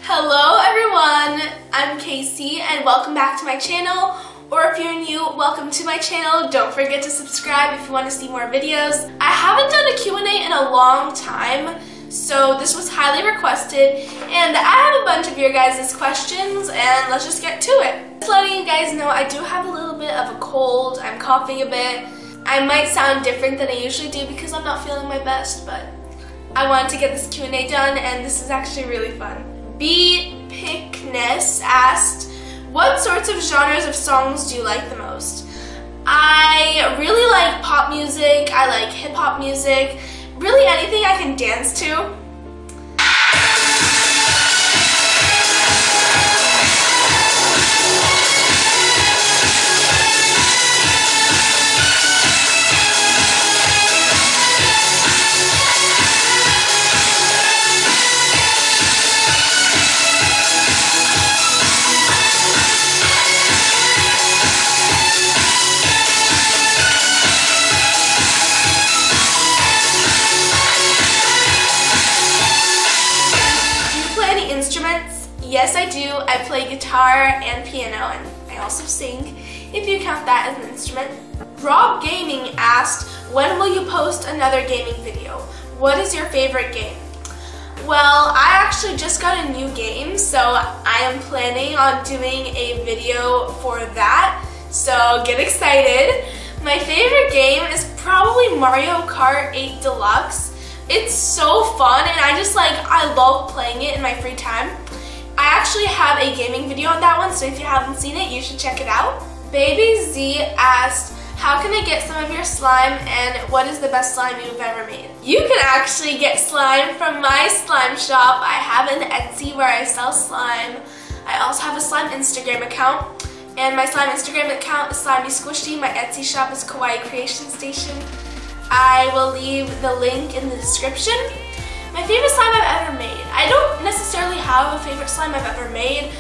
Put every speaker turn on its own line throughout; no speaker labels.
Hello everyone, I'm Kacey and welcome back to my channel, or if you're new, welcome to my channel. Don't forget to subscribe if you want to see more videos. I haven't done a Q&A in a long time, so this was highly requested and I have a bunch of your guys' questions and let's just get to it. Just letting you guys know I do have a little bit of a cold, I'm coughing a bit. I might sound different than I usually do because I'm not feeling my best, but I wanted to get this Q&A done and this is actually really fun. B. Pickness asked, what sorts of genres of songs do you like the most? I really like pop music, I like hip hop music, really anything I can dance to. Yes, I do. I play guitar and piano, and I also sing, if you count that as an instrument. Rob Gaming asked, when will you post another gaming video? What is your favorite game? Well, I actually just got a new game, so I am planning on doing a video for that, so get excited. My favorite game is probably Mario Kart 8 Deluxe. It's so fun, and I love playing it in my free time. I actually have a gaming video on that one, so if you haven't seen it, you should check it out. Baby Z asked, how can I get some of your slime and what is the best slime you've ever made? You can actually get slime from my slime shop. I have an Etsy where I sell slime. I also have a slime Instagram account, and my slime Instagram account is Slimy Squishy. My Etsy shop is Kawaii Creation Station. I will leave the link in the description. My favorite slime I've ever made. I don't necessarily have a favorite slime I've ever made.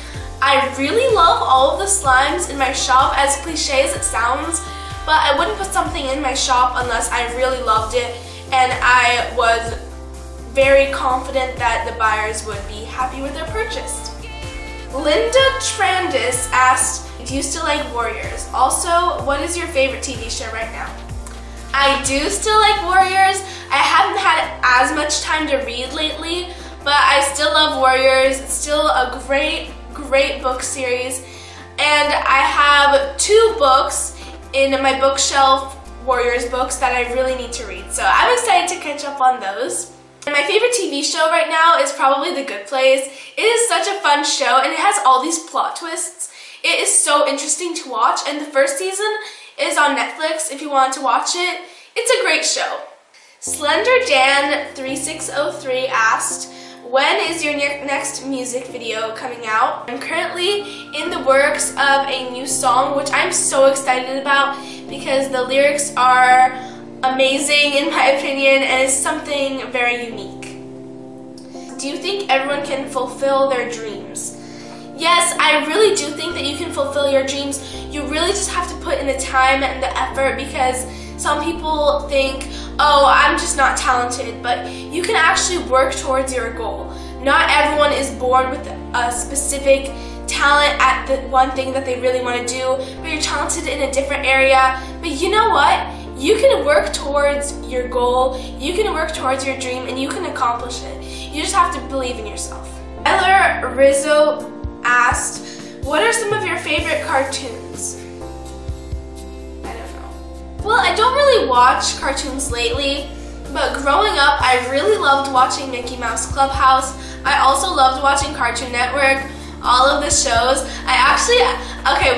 I really love all of the slimes in my shop, as cliche as it sounds, but I wouldn't put something in my shop unless I really loved it and I was very confident that the buyers would be happy with their purchase. Linda Trandis asked, do you still like Warriors? Also, what is your favorite TV show right now? I do still like Warriors. I haven't had as much time to read lately, but I still love Warriors. It's still a great book series. And I have 2 books in my bookshelf, Warriors books, that I really need to read. So I'm excited to catch up on those. And my favorite TV show right now is probably The Good Place. It is such a fun show and it has all these plot twists. It is so interesting to watch, and the first season is on Netflix if you want to watch it. It's a great show. Slender Dan 3603 asked, when is your next music video coming out? I'm currently in the works of a new song, which I'm so excited about because the lyrics are amazing in my opinion and it's something very unique. Do you think everyone can fulfill their dreams? Yes, I really do think that you can fulfill your dreams. You really just have to put in the time and the effort, because some people think, oh, I'm just not talented, but you can actually work towards your goal. Not everyone is born with a specific talent at the one thing that they really want to do, but you're talented in a different area. But you know what? You can work towards your goal, you can work towards your dream, and you can accomplish it. You just have to believe in yourself. Tyler Rizzo asked, what are some of your favorite cartoons? I don't know. Well, I don't really watch cartoons lately, but growing up I really loved watching Mickey Mouse Clubhouse. I also loved watching Cartoon Network, all of the shows.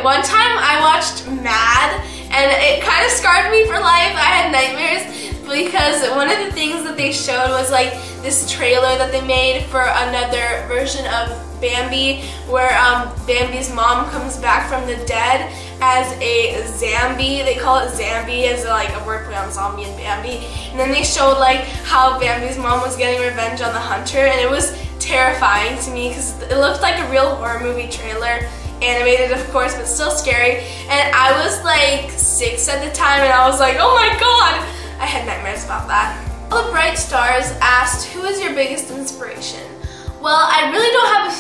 One time I watched Mad and it kind of scarred me for life. I had nightmares because one of the things that they showed was like this trailer that they made for another version of Bambi, where Bambi's mom comes back from the dead as a Zambi. They call it Zambi as a wordplay on zombie and Bambi. And then they showed how Bambi's mom was getting revenge on the hunter, and it was terrifying to me because it looked like a real horror movie trailer. Animated, of course, but still scary. And I was 6 at the time, and I was like, oh my god! I had nightmares about that. All the Bright Stars asked, who is your biggest inspiration? Well, I really don't have a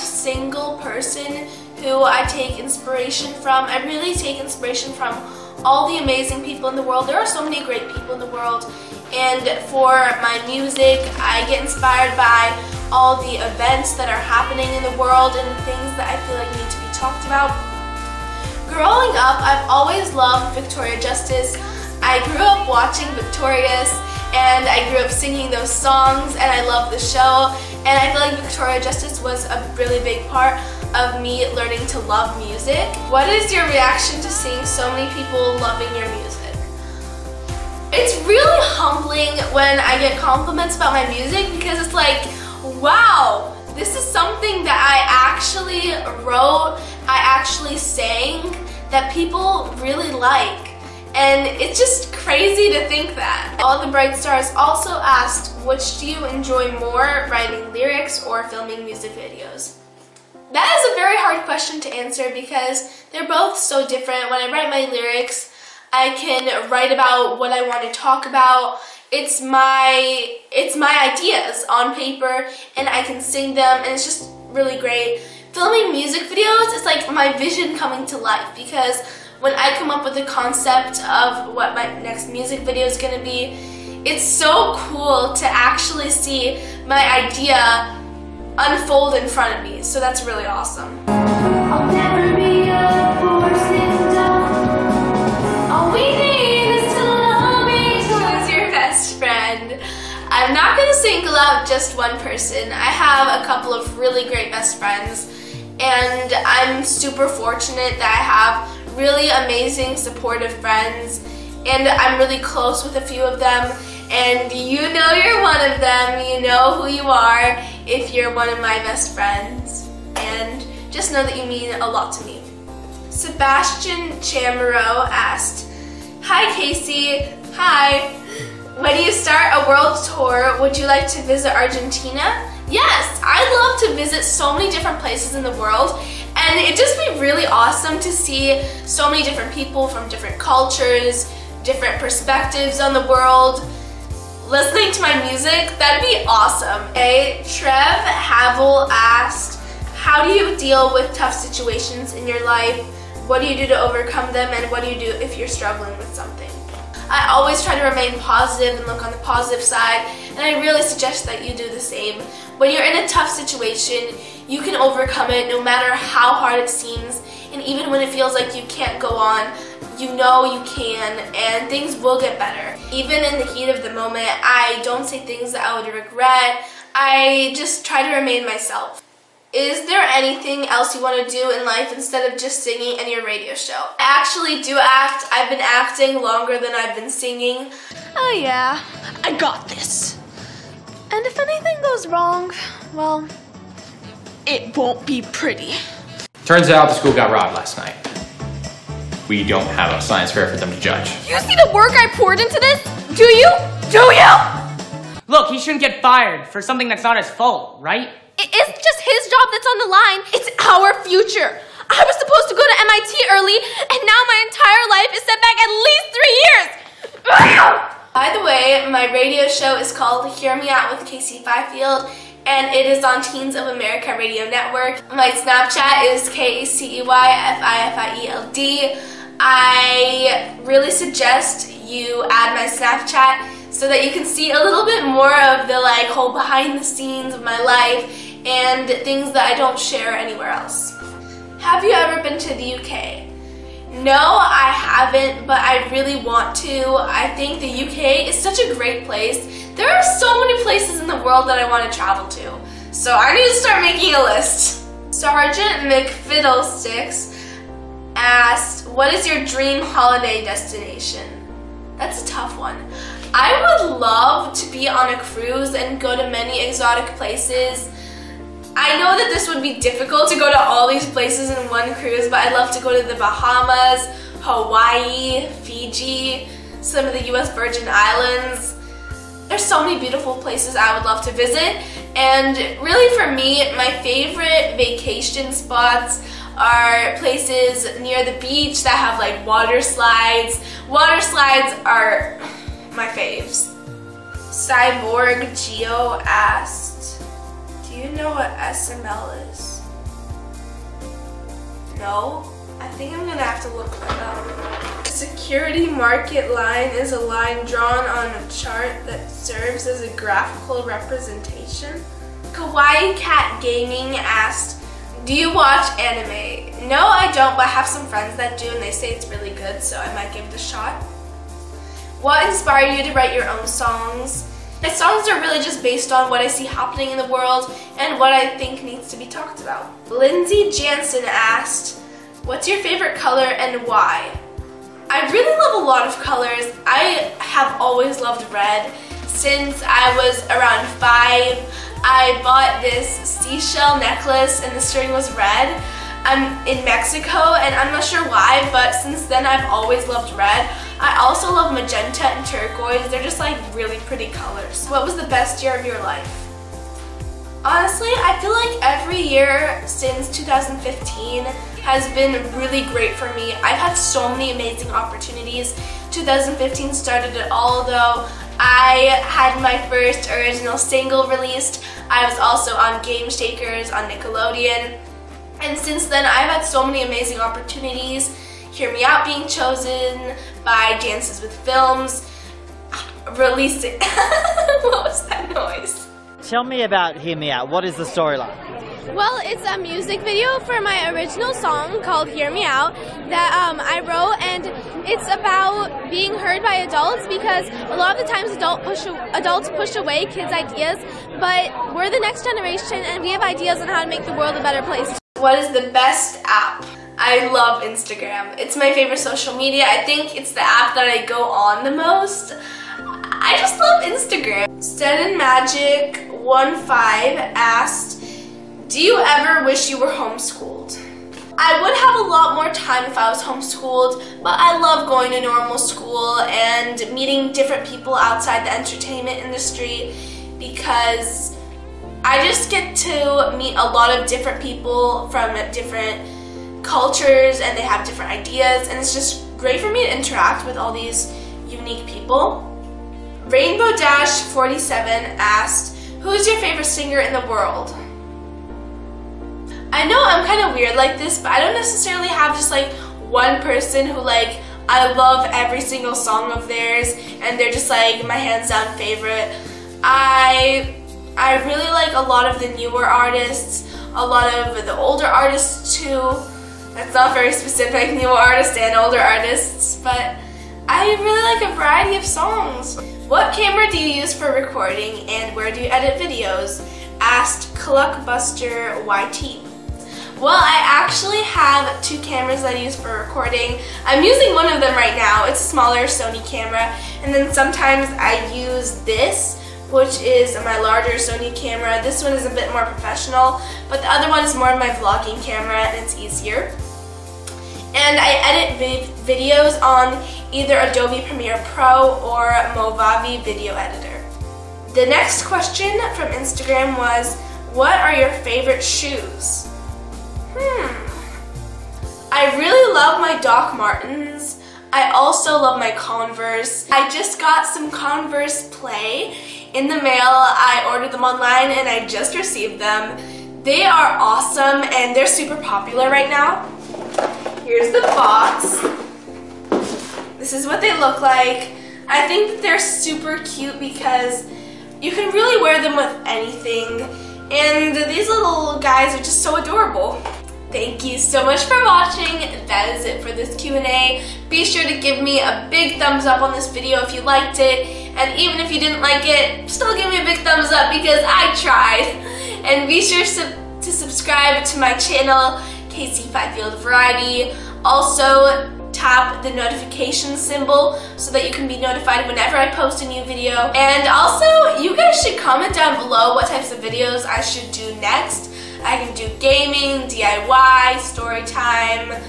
person who I take inspiration from. I really take inspiration from all the amazing people in the world. There are so many great people in the world, and for my music, I get inspired by all the events that are happening in the world and the things that I feel like need to be talked about. Growing up, I've always loved Victoria Justice. I grew up watching Victorious, and I grew up singing those songs, and I love the show, and I feel like Victoria Justice was a really big part of me learning to love music. What is your reaction to seeing so many people loving your music? It's really humbling when I get compliments about my music, because it's like, wow, this is something that I actually wrote, I actually sang, that people really like. And it's just crazy to think that. All the Bright Stars also asked, which do you enjoy more, writing lyrics or filming music videos? That is a very hard question to answer because they're both so different. When I write my lyrics, I can write about what I want to talk about. It's my ideas on paper, and I can sing them, and it's just really great. Filming music videos is like my vision coming to life, because when I come up with the concept of what my next music video is going to be, it's so cool to actually see my idea unfold in front of me. So that's really awesome. I'll never be a forcing dog. All we need is to love each other. Who's your best friend? I'm not going to single out just one person. I have a couple of really great best friends, and I'm super fortunate that I have really amazing, supportive friends, and I'm really close with a few of them, and you know you're one of them. You know who you are if you're one of my best friends, and just know that you mean a lot to me. Sebastian Chamorro asked, hi Kacey, hi. When you start a world tour, would you like to visit Argentina? Yes, I'd love to visit so many different places in the world, and it'd just be really awesome to see so many different people from different cultures, different perspectives on the world, listening to my music. That'd be awesome. Okay, Trev Havel asked, how do you deal with tough situations in your life? What do you do to overcome them, and what do you do if you're struggling with something? I always try to remain positive and look on the positive side, and I really suggest that you do the same. When you're in a tough situation, you can overcome it no matter how hard it seems, and even when it feels like you can't go on, you know you can, and things will get better. Even in the heat of the moment, I don't say things that I would regret. I just try to remain myself. Is there anything else you want to do in life instead of just singing in your radio show? I actually do act. I've been acting longer than I've been singing.
Oh yeah, I got this. And if anything goes wrong, well, it won't be pretty.
Turns out the school got robbed last night. We don't have a science fair for them to judge.
You see the work I poured into this? Do you? Do you?
Look, he shouldn't get fired for something that's not his fault, right?
It's just his job that's on the line. It's our future. I was supposed to go to MIT early, and now my entire life is set back at least 3 years.
By the way, my radio show is called Hear Me Out with Kacey Fifield, and it is on Teens of America Radio Network. My Snapchat is KACEYFIFIELD. I really suggest you add my Snapchat so that you can see a little bit more of the whole behind the scenes of my life and things that I don't share anywhere else. Have you ever been to the UK? No, I haven't, but I really want to. I think the UK is such a great place. There are so many places in the world that I want to travel to, so I need to start making a list. Sergeant McFiddlesticks asked, what is your dream holiday destination? That's a tough one. I would love to be on a cruise and go to many exotic places. I know that this would be difficult to go to all these places in one cruise, but I'd love to go to the Bahamas, Hawaii, Fiji, some of the US Virgin Islands. There's so many beautiful places I would love to visit, and really for me, my favorite vacation spots are places near the beach that have water slides. Water slides are my faves. Cyborg Geo asked, do you know what SML is? No? I think I'm gonna have to look that up. A security market line is a line drawn on a chart that serves as a graphical representation. Kawaii Cat Gaming asked, do you watch anime? No, I don't, but I have some friends that do and they say it's really good, so I might give it a shot. What inspired you to write your own songs? My songs are really just based on what I see happening in the world and what I think needs to be talked about. Lindsay Jansen asked, what's your favorite color and why? I really love a lot of colors. I have always loved red. Since I was around 5, I bought this seashell necklace and the string was red. I'm in Mexico and I'm not sure why, but since then I've always loved red. I also love magenta and turquoise. They're just like really pretty colors. What was the best year of your life? Honestly, I feel like every year since 2015 has been really great for me. I've had so many amazing opportunities. 2015 started it all though. I had my first original single released. I was also on Game Shakers on Nickelodeon. And since then, I've had so many amazing opportunities. Hear Me Out being chosen by Dances with Films. Releasing. What was that noise?
Tell me about Hear Me Out. What is the storyline?
Well, it's a music video for my original song called Hear Me Out that I wrote, and it's about being heard by adults because a lot of the times adults push away kids' ideas, but we're the next generation and we have ideas on how to make the world a better place.
What is the best app? I love Instagram. It's my favorite social media. I think it's the app that I go on the most. I just love Instagram. Sted Magic 15 asked, do you ever wish you were homeschooled? I would have a lot more time if I was homeschooled, but I love going to normal school and meeting different people outside the entertainment industry because I just get to meet a lot of different people from different cultures and they have different ideas, and it's just great for me to interact with all these unique people. Rainbow Dash 47 asked, who's your favorite singer in the world? I know I'm kind of weird like this, but I don't necessarily have just like one person who like I love every single song of theirs and they're just like my hands down favorite. I really like a lot of the newer artists, a lot of the older artists too. That's not very specific, newer artists and older artists, but I really like a variety of songs. What camera do you use for recording and where do you edit videos? Asked Cluckbuster YT. Well, I actually have 2 cameras that I use for recording. I'm using one of them right now. It's a smaller Sony camera. And then sometimes I use this, which is my larger Sony camera. This one is a bit more professional, but the other one is more of my vlogging camera and it's easier. And I edit videos on either Adobe Premiere Pro or Movavi Video Editor. The next question from Instagram was, what are your favorite shoes? I really love my Doc Martens. I also love my Converse. I just got some Converse Play in the mail. I ordered them online and I just received them. They are awesome and they're super popular right now. Here's the box. This is what they look like. I think that they're super cute because you can really wear them with anything. And these little guys are just so adorable. Thank you so much for watching. That is it for this Q&A. Be sure to give me a big thumbs up on this video if you liked it. And even if you didn't like it, still give me a big thumbs up because I tried. And be sure to subscribe to my channel, Kacey Fifield Variety. Also, tap the notification symbol so that you can be notified whenever I post a new video. And also, you guys should comment down below what types of videos I should do next. I can do gaming, DIY, story time,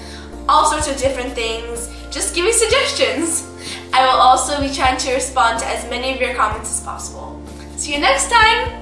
all sorts of different things. Just give me suggestions. I will also be trying to respond to as many of your comments as possible. See you next time!